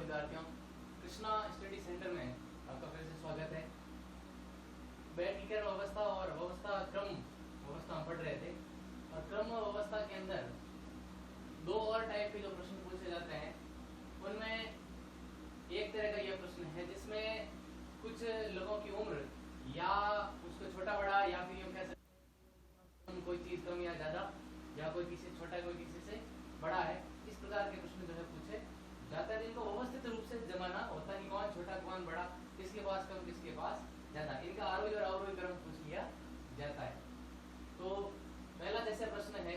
विद्यार्थियों, Krishna study centre में आपका फिर से स्वागत है। बैठकीकरण व्यवस्था और व्यवस्था क्रम व्यवस्था हम पढ़ रहे थे और क्रम व्यवस्था के अंदर दो और टाइप के जो प्रश्न पूछे जाते हैं उनमें एक तरह का यह प्रश्न है जिसमें कुछ लोगों की उम्र या उसको छोटा बड़ा या फिर यूं कह सकते हैं कोई चीज कम या ज्यादा या कोई किसी से छोटा कोई किसी से बड़ा है, इस प्रकार के प्रश्न जो है पूछे जाता है। इनको व्यवस्थित रूप से जमाना होता है कि कौन छोटा कौन बड़ा, किसके पास कम किसके पास ज्यादा, इनका आरोही और अवरोही क्रम पूछ लिया जाता है। तो पहला जैसे प्रश्न है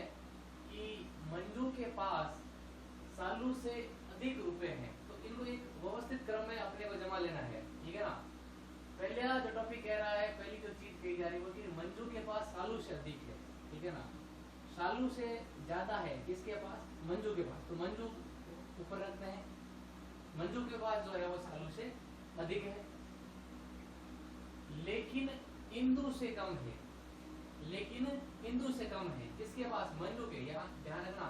कि मंजू के पास सालू से अधिक रुपए हैं, तो इनको एक व्यवस्थित क्रम में अपने को जमा लेना है, ठीक है ना। पहला जो टॉपिक कह रहा है, पहली जो चीज कही जा रही है वो कि मंजू के पास सालू से अधिक है, ठीक है ना। सालू से ज्यादा है किसके पास? मंजू के पास। तो मंजू ऊपर रखते हैं, मंजू के पास जो है वो सालू से अधिक है, लेकिन इंदु से कम है। लेकिन इंदु से कम है किसके पास? मंजू के। यहाँ ध्यान रखना,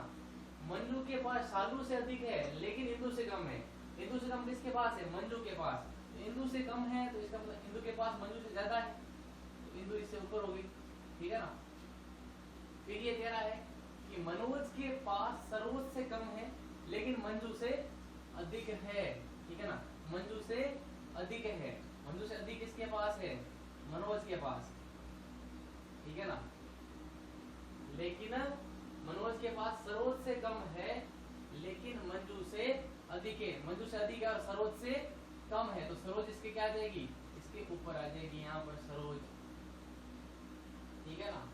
मंजू के पास सालू से अधिक है लेकिन इंदु से कम है। इंदु से कम किसके पास है? मंजू के पास। तो इंदु से कम है तो इसका मतलब इंदु के पास मंजू से ज्यादा है, तो इंदु इससे ऊपर होगी, ठीक है ना। फिर ये कह रहा है कि मनोज के पास सरोज से कम है लेकिन मंजू से अधिक है, ठीक है ना। मंजू से अधिक है, मंजू से अधिक किसके पास है? मनोज के पास, ठीक है ना। लेकिन मनोज के पास सरोज से कम है लेकिन मंजू से अधिक है। मंजू से अधिक है और सरोज से कम है, तो सरोज इसके क्या आ जाएगी? इसके ऊपर आ जाएगी, यहाँ पर सरोज, ठीक है ना।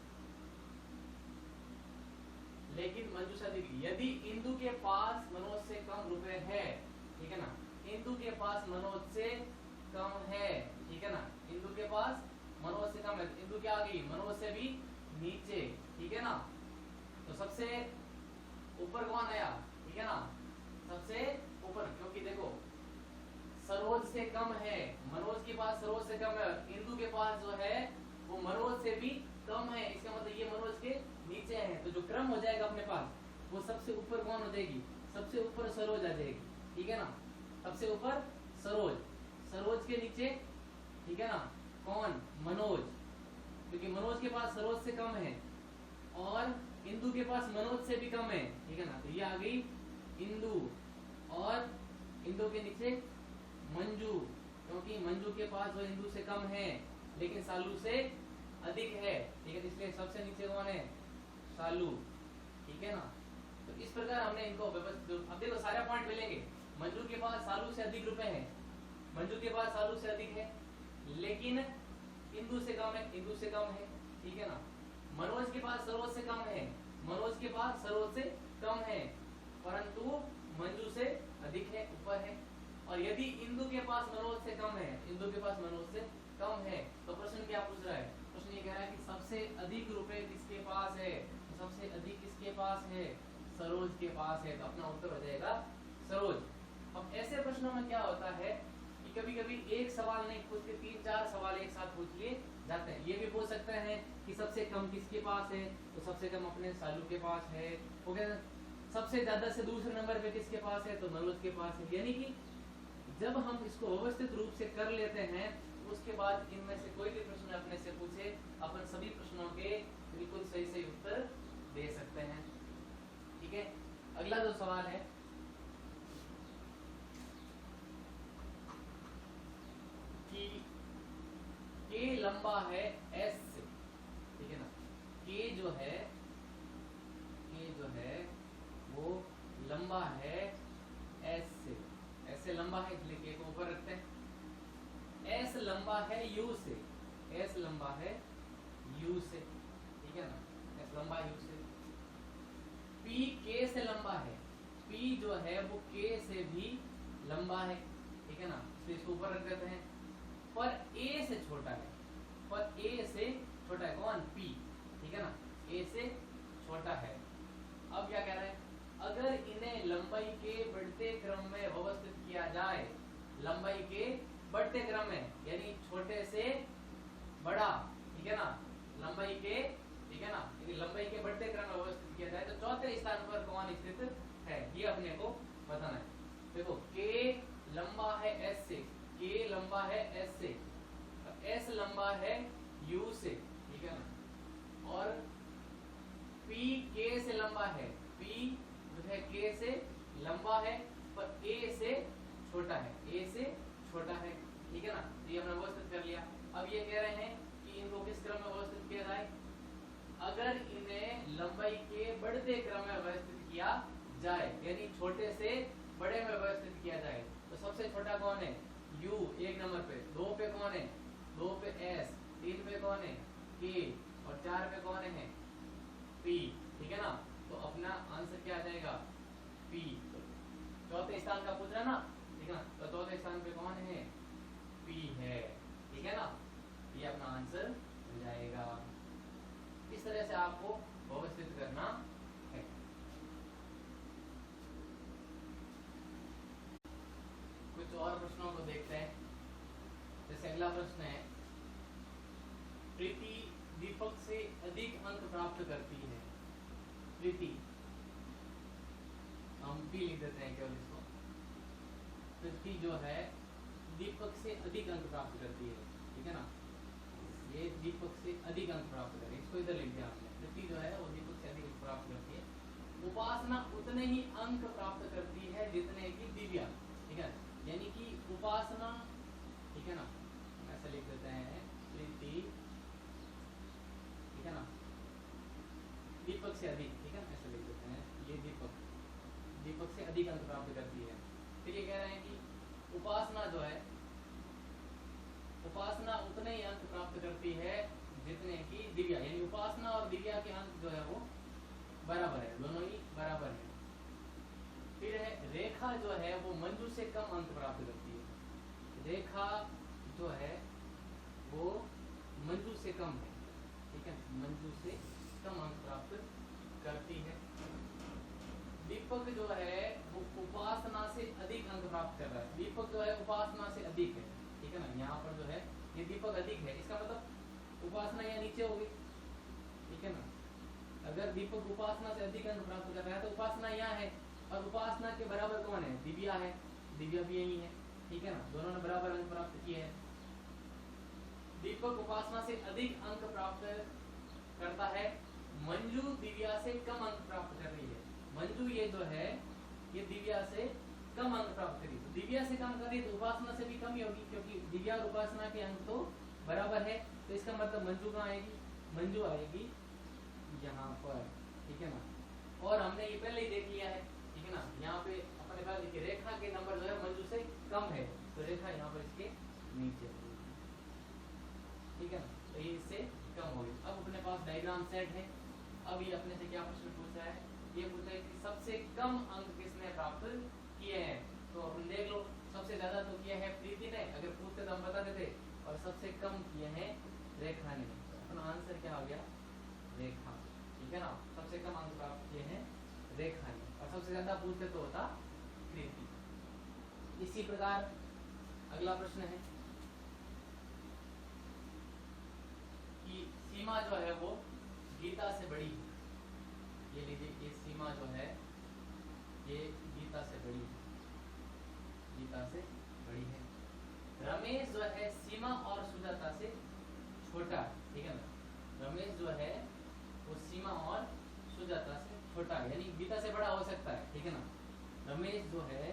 लेकिन मंजू से अधिक। यदि इंदु के पास मनोज से कम रुपए है, ठीक है ना, इंदु के पास मनोज से कम है, ठीक है ना, इंदु के पास मनोज से कम है, इंदु क्या आ गई? मनोज से भी नीचे, ठीक है ना। तो सबसे ऊपर कौन आया? ठीक है ना, सबसे ऊपर, क्योंकि देखो सरोज से कम है, मनोज के पास सरोज से कम है, इंदु के पास जो है वो मनोज से भी कम है, इसका मतलब ये मनोज के नीचे है। तो जो क्रम हो जाएगा अपने पास वो सबसे ऊपर कौन हो जाएगी? सबसे ऊपर सरोज आ जाएगी, ठीक है ना। सबसे ऊपर सरोज, सरोज के नीचे, ठीक है ना, कौन? मनोज, क्योंकि मनोज के पास सरोज से कम है और इंदु के पास मनोज से भी कम है, ठीक है ना। तो ये आ गई इंदु और इंदु के नीचे मंजू, क्योंकि मंजू के पास वो इंदु से कम है लेकिन सालू से अधिक है, ठीक है। इसलिए सबसे नीचे कौन है? सालू, ठीक है ना। तो इस प्रकार हमने इनको व्यवस्थित। अब देखो सारे पॉइंट मिलेंगे। मंजू के पास सालू से अधिक रुपए हैं, मंजू के पास सालू से अधिक है लेकिन इंदु से कम है, इंदु से कम है, ठीक है ना। मनोज के पास सरोज से कम है, मनोज के पास सरोज से कम है परंतु मंजू से अधिक है, ऊपर है। और यदि इंदु के पास मनोज से कम है, इंदु के पास मनोज से कम है, तो प्रश्न क्या पूछ रहा है? प्रश्न ये कह रहा है कि सबसे अधिक रुपए किसके पास है? तो सबसे अधिक किसके पास है? सरोज के पास है, तो अपना उत्तर हो जाएगा सरोज। अब ऐसे प्रश्नों में क्या होता है कि कभी कभी एक सवाल नहीं पूछ के 3-4 सवाल एक साथ पूछ लिए जाते हैं। ये भी पूछ सकते हैं कि सबसे कम किसके पास है, तो सबसे कम अपने सालू के पास है, हो गया। सबसे ज्यादा से दूसरे नंबर पे किसके पास है? तो मनोज के पास है। यानी कि जब हम इसको व्यवस्थित रूप से कर लेते हैं उसके बाद इनमें से कोई भी प्रश्न अपने से पूछे, अपन सभी प्रश्नों के बिल्कुल सही सही उत्तर दे सकते हैं, ठीक है। अगला जो सवाल है कि K लंबा है S से, ठीक है ना। K जो है वो लंबा है S से, ऐसे लंबा है इसलिए K को ऊपर रखते हैं। S लंबा है U से, S लंबा है U से, ठीक है ना, S लंबा है U से। P K से लंबा है, P जो है वो K से भी लंबा है, ठीक है ना, इसलिए इसको ऊपर रख देते हैं। पर A से छोटा है, पर A से छोटा है कौन? P, ठीक है ना, A से छोटा है। अब क्या कह रहे हैं? अगर इन्हें लंबाई के बढ़ते क्रम में व्यवस्थित किया जाए, लंबाई के बढ़ते क्रम में, यानी छोटे से बड़ा, ठीक है ना, लंबाई के, ठीक है ना, लंबाई के बढ़ते क्रम में व्यवस्थित किया जाए तो चौथे स्थान पर कौन स्थित है, ये अपने को बताना है। देखो K लंबा है S से, K लंबा है S से, S लंबा है U से, ठीक है ना, और P K से लंबा है, P जो है K से लंबा है पर A से छोटा है, A से छोटा है, ठीक है ना। तो ये हमने व्यवस्थित कर लिया। अब ये कह रहे हैं कि इनको किस क्रम में व्यवस्थित किया जाए, अगर इन्हें लंबाई के बढ़ते क्रम में व्यवस्थित किया जाए, यानी छोटे से बड़े में व्यवस्थित किया जाए, तो सबसे छोटा कौन है, U 1 नंबर पे, 2 पे कौन है, 2 पे S, 3 पे कौन है, K, और 4 पे कौन है, P, ठीक है ना। तो अपना आंसर क्या आ जाएगा, P। चौथे स्थान का पूछ रहा ना, ठीक है ना, तो चौथे स्थान पे कौन है, P है, ठीक है ना। ये अपना आंसर हो जाएगा। इस तरह से आपको व्यवस्थित करना है। कुछ और प्रश्नों को देखते हैं। जैसे अगला प्रश्न है, प्रीति दीपक से अधिक अंक प्राप्त करती है। प्रीति, हम पी लिख देते हैं केवल इसको। प्रीति जो है दीपक से अधिक अंक प्राप्त करती है, ठीक है ना। ये दीपक से अधिक अंक प्राप्त करे, इसको इधर लिख दिया हमने। प्रीति जो है वो दीपक से अधिक अंक प्राप्त करती है। उपासना उतने ही अंक प्राप्त करती है जितने की दिव्या, ठीक है, यानी कि उपासना, ठीक है ना, ऐसा लिख देते हैं, प्रीति, ठीक है ना, दीपक से अधिक, ठीक है, ऐसा लिख देते हैं, ये दीपक से अधिक अंक प्राप्त करती है। फिर ये कह रहे हैं कि उपासना जो है, उपासना उतने ही अंक प्राप्त करती है जितने की दिव्या, यानी उपासना और दिव्या के अंक जो है वो बराबर है, दोनों ही बराबर है। फिर है रेखा जो है वो मंजू से कम अंक प्राप्त करती है। रेखा जो है वो मंजू से कम है, ठीक है, मंजू से कम अंक प्राप्त करती है। दीपक जो है वो उपासना से अधिक अंक प्राप्त कर रहा है। दीपक जो है उपासना से अधिक है, ठीक है ना। यहाँ पर जो है ये दीपक अधिक है, इसका मतलब उपासना यहाँ नीचे होगी, ठीक है ना। अगर दीपक उपासना से अधिक अंक प्राप्त कर रहा है तो उपासना यहाँ है, और उपासना के बराबर कौन है, दिव्या है, दिव्या भी यही है, ठीक है ना, दोनों ने बराबर अंक प्राप्त किए हैं। दीपक उपासना से अधिक अंक प्राप्त करता है, मंजू दिव्या से कम अंक प्राप्त कर रही है। मंजू ये जो है ये दिव्या से कम अंक प्राप्त करी, तो दिव्या से कम करी तो उपासना से भी कम ही होगी, क्योंकि दिव्या और उपासना के अंक तो बराबर है। तो इसका मतलब मंजू कहाँ आएगी, मंजू आएगी यहाँ पर, ठीक है ना। और हमने ये पहले ही देख लिया है, ठीक है ना, यहाँ पे अपने पास देखिए रेखा के नंबर जो है मंजू से कम है, तो रेखा यहाँ पर इसके नीचे, ठीक है ना, तो ये इससे कम होगी। अब अपने पास डायग्राम सेट है। अब ये अपने से क्या प्रश्न पूछा है, ये पूछा है कि सबसे कम अंक किसने प्राप्त किए हैं। तो अपन देख लो, सबसे ज्यादा तो किया है प्रीति ने, अगर पूछते तो हम बता देते, और सबसे कम किए हैं रेखा ने। तो अपना आंसर क्या हो गया, रेखा, ठीक है ना। सबसे कम अंक प्राप्त किए हैं रेखा ने, और सबसे ज्यादा पूछते तो होता प्रीति। इसी प्रकार अगला प्रश्न है कि सीमा जो है वो गीता से बड़ी है। ये लीजिए, ये सीमा जो है ये गीता से बड़ी है, गीता से बड़ी है। रमेश जो है सीमा और सुजाता से छोटा, ठीक है ना। रमेश जो है वो सीमा और सुजाता से छोटा है, यानी गीता से बड़ा हो सकता है, ठीक है ना। रमेश जो है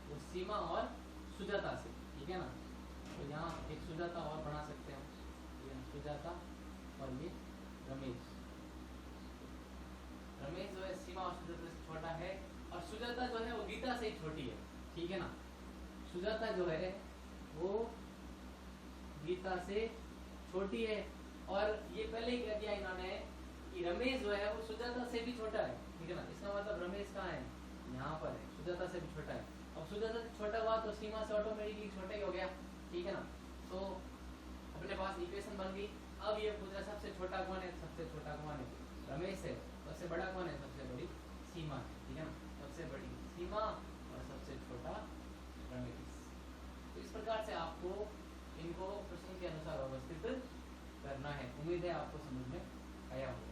वो सीमा और सुजाता से, ठीक है ना। तो यहाँ एक सुजाता और बना सकते हैं, ये सुजाता और ये रमेश। रमेश जो है सीमा और सुजाता से छोटा है, और सुजाता जो है वो गीता से ही छोटी है, ठीक है ना। सुजाता जो है वो गीता से छोटी है, और ये पहले ही कह दिया इन्होंने कि रमेश जो है वो सुजाता से भी छोटा है, ठीक है ना। इसका मतलब रमेश कहाँ है, यहाँ पर है, सुजाता से भी छोटा है। अब सुजाता से छोटा हुआ तो सीमा से ऑटोमेटिकली छोटा ही हो गया, ठीक है ना। तो अपने पास इक्वेशन बन गई। अब ये पूछ रहा सबसे छोटा कौन है, सबसे छोटा कौन है, रमेश है। सबसे बड़ा कौन है, सबसे बड़ी सीमा है, ठीक है ना। सबसे बड़ी सीमा और सबसे छोटा रमेश। तो इस प्रकार से आपको इनको प्रश्न के अनुसार व्यवस्थित करना है। उम्मीद है आपको समझ में आया होगा।